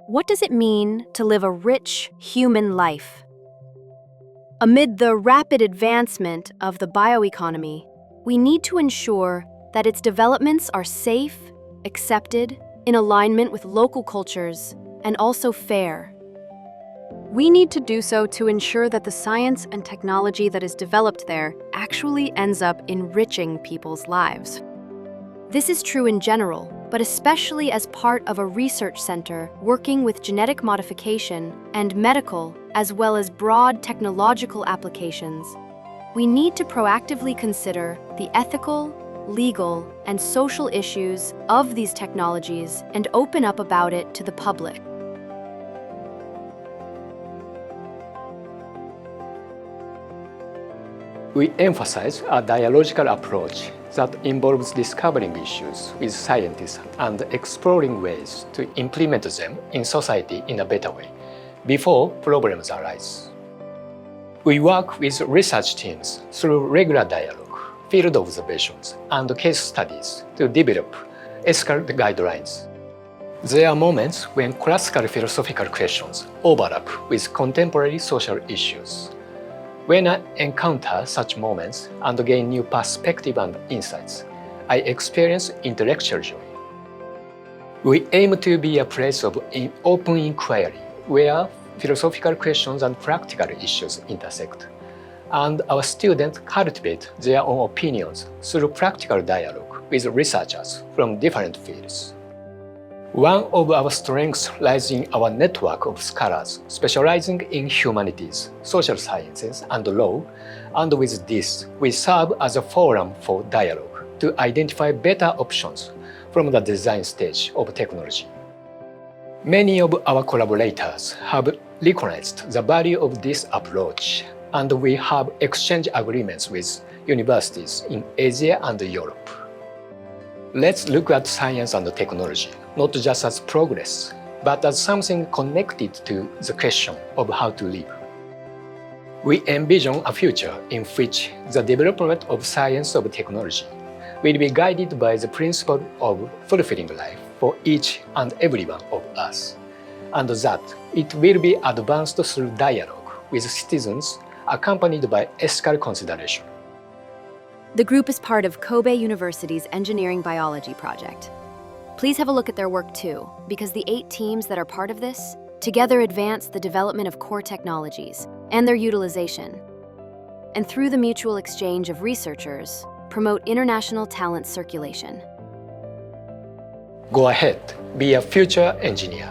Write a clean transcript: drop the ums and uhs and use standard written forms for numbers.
What does it mean to live a rich human life? Amid the rapid advancement of the bioeconomy, we need to ensure that its developments are safe, accepted, in alignment with local cultures, and also fair. We need to do so to ensure that the science and technology that is developed there actually ends up enriching people's lives. This is true in general, but especially as part of a research center working with genetic modification and medical, as well as broad technological applications. We need to proactively consider the ethical, legal, and social issues of these technologies and open up about it to the public. We emphasize a dialogical approach that involves discovering issues with scientists and exploring ways to implement them in society in a better way before problems arise. We work with research teams through regular dialogue, field observations, and case studies to develop ethical guidelines. There are moments when classical philosophical questions overlap with contemporary social issues. When I encounter such moments and gain new perspective and insights, I experience intellectual joy. We aim to be a place of open inquiry where philosophical questions and practical issues intersect, and our students cultivate their own opinions through practical dialogue with researchers from different fields. One of our strengths lies in our network of scholars specializing in humanities, social sciences, and law, and with this, we serve as a forum for dialogue to identify better options from the design stage of technology. Many of our collaborators have recognized the value of this approach, and we have exchange agreements with universities in Asia and Europe. Let's look at science and technology, not just as progress, but as something connected to the question of how to live. We envision a future in which the development of science and technology will be guided by the principle of fulfilling life for each and every one of us, and that it will be advanced through dialogue with citizens accompanied by ethical consideration. The group is part of Kobe University's Engineering Biology project. Please have a look at their work too, because the 8 teams that are part of this together advance the development of core technologies and their utilization, and through the mutual exchange of researchers, promote international talent circulation. Go ahead, be a future engineer.